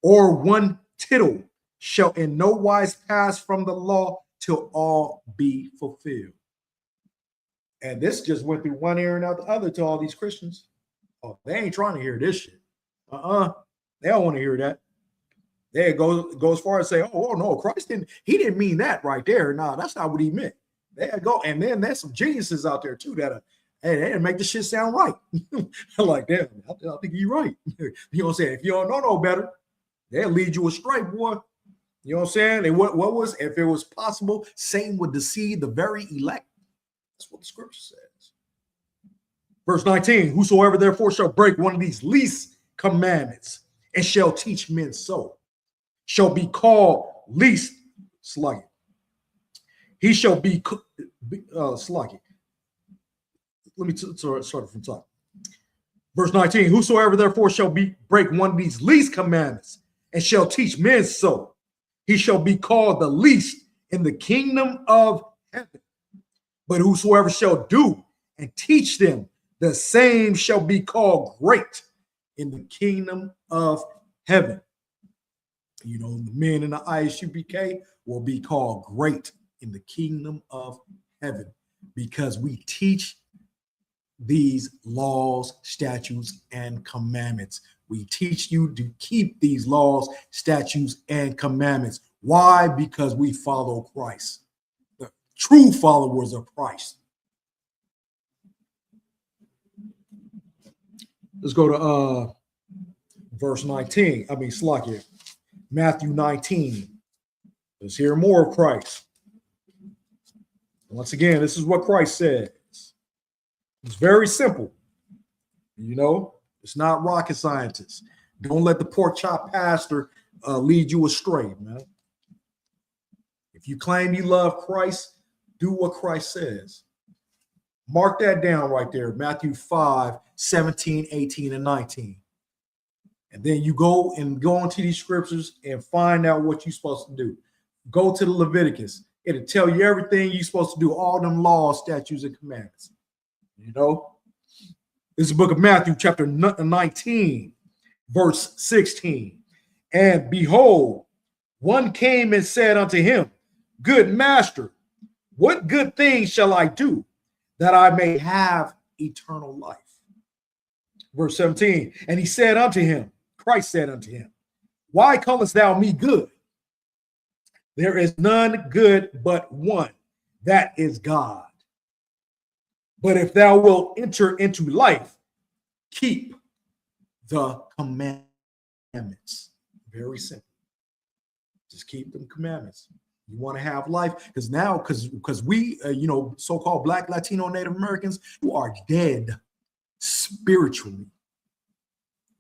or one tittle shall in no wise pass from the law till all be fulfilled. And this just went through one ear and out the other to all these Christians. Oh, they ain't trying to hear this shit. They don't want to hear that. They go as far as say, oh no, Christ didn't mean that right there. No, that's not what he meant. They go, and then there's some geniuses out there too that they didn't make the shit sound right. I'm like, damn, I think you're right. You know what I'm saying? If you don't know no better, they'll lead you astray, boy. You know what I'm saying? And what was, if it was possible, Satan would deceive the very elect. That's what the scripture says. Verse 19, whosoever therefore shall break one of these least commandments and shall teach men so, shall be called least sluggy. He shall be sluggy. Let me start from top. Verse 19, whosoever therefore shall break one of these least commandments and shall teach men so, he shall be called the least in the kingdom of heaven. But whosoever shall do and teach them, the same shall be called great in the kingdom of heaven. You know, the men in the ISUPK will be called great in the kingdom of heaven because we teach these laws, statutes, and commandments. We teach you to keep these laws, statutes, and commandments. Why? Because we follow Christ, the true followers of Christ. Let's go to verse 19. Slack Matthew 19. Let's hear more of Christ. Once again, this is what Christ says. It's very simple. You know, it's not rocket scientists. Don't let the pork chop pastor lead you astray, man. If you claim you love Christ, do what Christ says. Mark that down right there, Matthew 5, 17, 18, and 19. And then you go into these scriptures and find out what you're supposed to do. Go to the Leviticus. It'll tell you everything you're supposed to do, all them laws, statutes, and commandments. You know, this is the book of Matthew, chapter 19, verse 16. And behold, one came and said unto him, Good master, what good thing shall I do that I may have eternal life? Verse 17. And he said unto him, Christ said unto him, Why callest thou me good? There is none good but one, that is God. But if thou wilt enter into life, keep the commandments. Very simple. Just keep them commandments. You want to have life because now, because we, so-called Black, Latino, Native Americans, you are dead spiritually.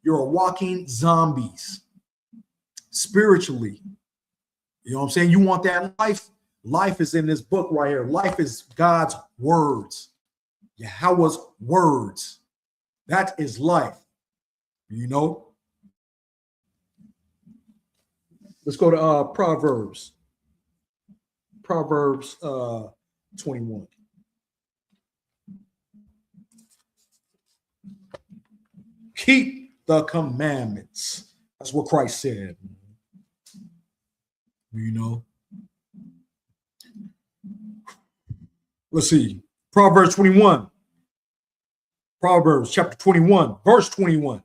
You're walking zombies spiritually. You know what I'm saying? You want that life? Life is in this book right here. Life is God's words. Yahweh's words. That is life. You know? Let's go to Proverbs. Proverbs 21. Keep the commandments. That's what Christ said. You know? Let's see. Proverbs 21. Proverbs chapter 21, verse 21.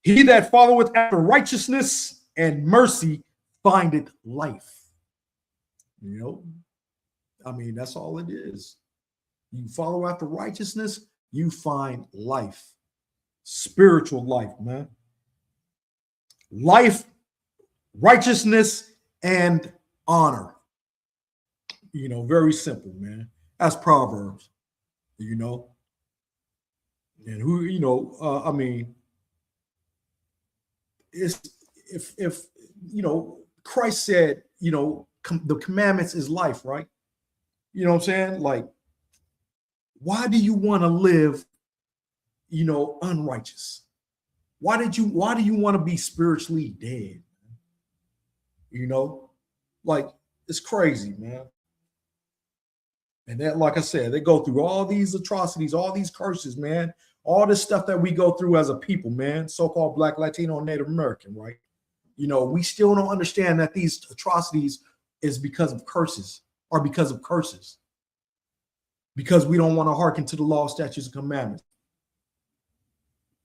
He that followeth after righteousness and mercy findeth life. You know, I mean, that's all it is. You follow after righteousness, you find life, spiritual life, man. Life, righteousness, and honor. You know, very simple, man. That's Proverbs, you know. And who, you know, I mean, it's if you know, Christ said, you know, the commandments is life, right? You know what I'm saying? Like, why do you want to live, you know, unrighteous? Why do you want to be spiritually dead? You know, like, it's crazy, man. And that, like I said, they go through all these atrocities, all these curses, man, all this stuff that we go through as a people, man, so-called Black, Latino, and Native American, right? You know, we still don't understand that these atrocities is because of curses, or because of curses, because we don't want to hearken to the law, statutes, and commandments.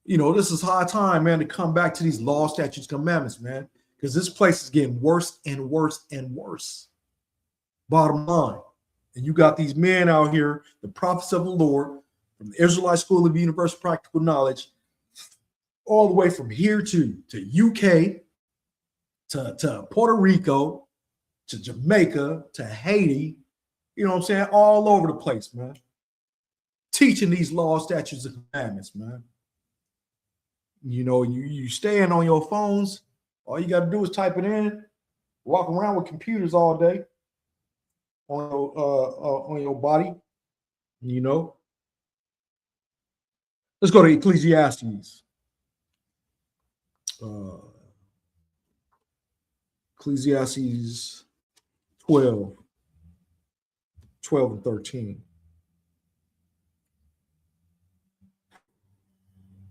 You know, this is high time, man, to come back to these law, statutes, commandments, man, because this place is getting worse and worse and worse. Bottom line. And you got these men out here, the prophets of the Lord, from the Israelite School of Universal Practical Knowledge, all the way from here to UK, to Puerto Rico, to Jamaica, to Haiti, you know what I'm saying? All over the place, man. Teaching these laws, statutes, and commandments, man. You know, you staying on your phones, all you got to do is type it in, walk around with computers all day on your body, you know. Let's go to Ecclesiastes. Ecclesiastes 12 and 13.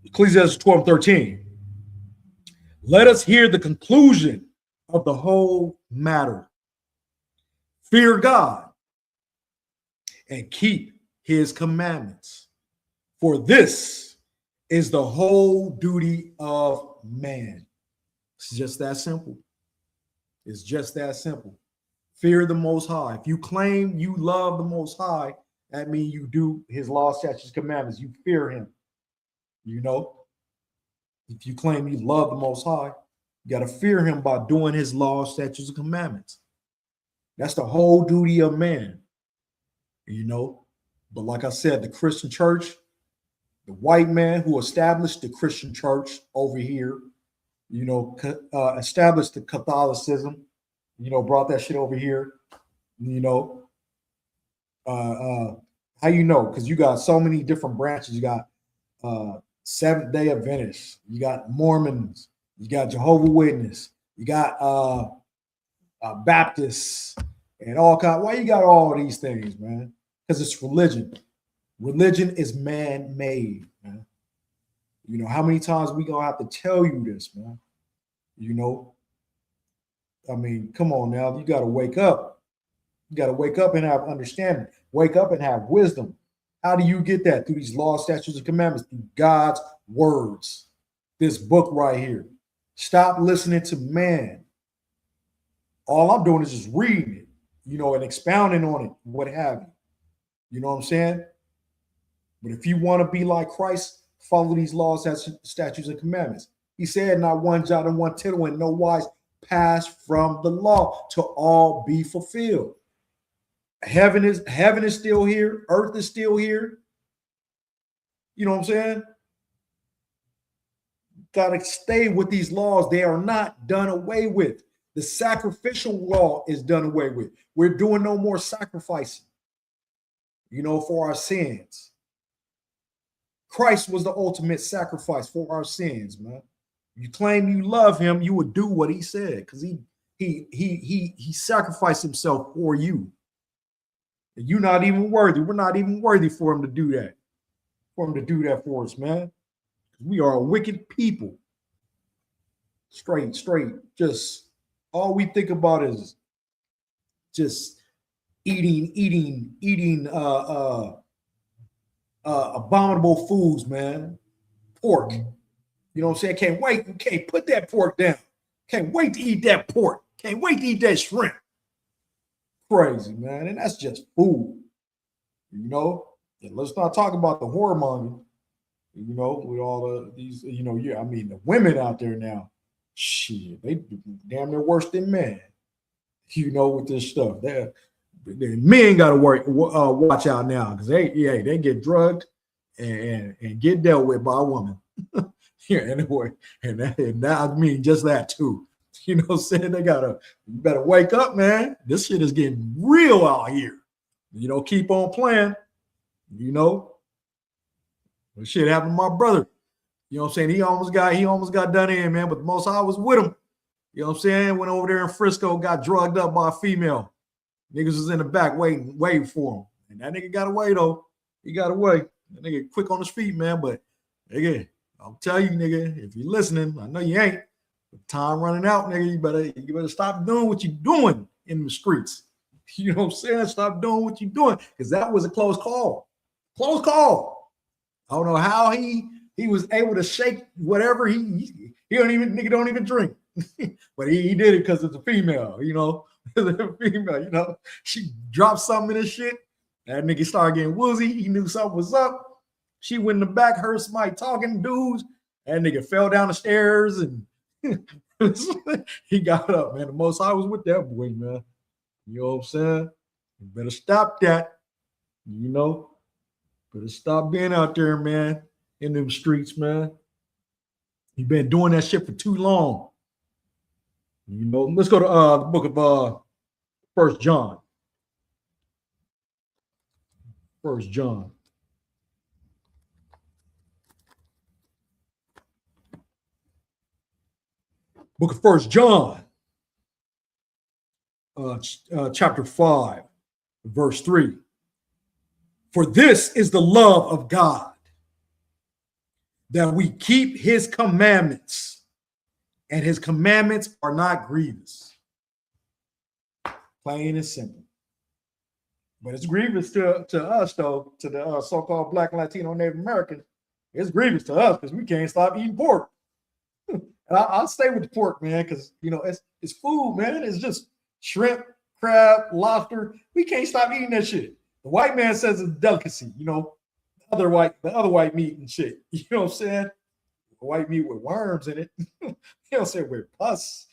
Ecclesiastes 12 and 13. Let us hear the conclusion of the whole matter. Fear God and keep his commandments, for this is the whole duty of man. It's just that simple. It's just that simple. Fear the Most High. If you claim you love the Most High, that means you do his law, statutes, commandments. You fear him. You know, if you claim you love the Most High, you got to fear him by doing his law, statutes, and commandments. That's the whole duty of man, you know. But like I said, the Christian church, the white man who established the Christian church over here, you know, established the Catholicism, you know, brought that shit over here, you know. How you know? Because you got so many different branches. You got Seventh-day Adventists, you got Mormons, you got Jehovah's Witness, you got Baptists, and all kind. Why you got all these things, man? Because it's religion. Religion is man-made, man. You know, how many times we gonna have to tell you this, man? You know, I mean, come on now. You got to wake up. You got to wake up and have understanding. Wake up and have wisdom. How do you get that? Through these laws, statutes, and commandments, through God's words. This book right here. Stop listening to man. All I'm doing is just reading it, you know, and expounding on it, what have you. You know what I'm saying? But if you want to be like Christ, follow these laws, statutes, and commandments. He said, not one jot and one tittle in no wise passed from the law to all be fulfilled. Heaven is still here. Earth is still here. You know what I'm saying? Got to stay with these laws. They are not done away with. The sacrificial law is done away with. We're doing no more sacrificing, for our sins. Christ was the ultimate sacrifice for our sins, man. You claim you love him, you would do what he said, because he sacrificed himself for you. And you're not even worthy. We're not even worthy for him to do that. For him to do that for us, man. We are a wicked people. Straight. Just all we think about is just eating abominable foods, man. Pork. You know what I'm saying? Can't wait. You can't put that pork down. Can't wait to eat that pork. Can't wait to eat that shrimp. Crazy, man. And that's just food. And let's not talk about the whoremonger. With all these, the women out there now, shit, they damn near worse than men. With this stuff. Men got to watch out now, because they get drugged and get dealt with by a woman. Anyway, and that I mean just that too. What I'm saying? You better wake up, man. This shit is getting real out here. Keep on playing. This shit happened to my brother. You know what I'm saying? He almost got done in, man, but the Most High was with him. You know what I'm saying? Went over there in Frisco, got drugged up by a female. Niggas was in the back waiting for him. And that nigga got away, though. He got away. That nigga quick on his feet, man. But, nigga, I'll tell you, nigga, if you're listening, I know you ain't. With time running out, nigga, you better stop doing what you're doing in the streets. You know what I'm saying? Stop doing what you're doing, because that was a close call. Close call. I don't know how he was able to shake whatever he don't even drink. But he did it because it's a female, female, she dropped something in his shit. That nigga started getting woozy. He knew something was up. She went in the back, heard somebody talking, dudes. That nigga fell down the stairs and he got up, man. The Most High was with that boy, man. You know what I'm saying? You better stop that. Better stop being out there, man, in them streets, man. You've been doing that shit for too long. Let's go to the book of 1 John. 1 John. Book of 1 John, chapter 5, verse 3. For this is the love of God, that we keep his commandments, and his commandments are not grievous. Plain and simple. But it's grievous to us, though, to the so-called Black, Latino, Native Americans. It's grievous to us because we can't stop eating pork. And I'll stay with the pork, man, because, it's food, man. It's just shrimp, crab, lobster. We can't stop eating that shit. The white man says it's a delicacy, the other white meat and shit. You know what I'm saying? White meat with worms in it. You know what I'm saying? With pus,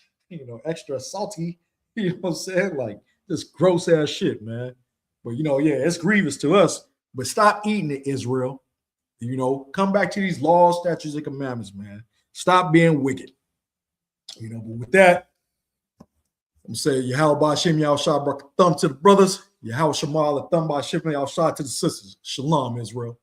extra salty. You know what I'm saying? Like this gross ass shit, man. But it's grievous to us. But stop eating it, Israel. Come back to these laws, statutes, and commandments, man. Stop being wicked. But with that, I'm saying Yahweh Ba'Shem Yahushua Barak Thumb to the brothers. Yahweh Shema Allah Thumb Ba'Shem Yahushua to the sisters. Shalom, Israel.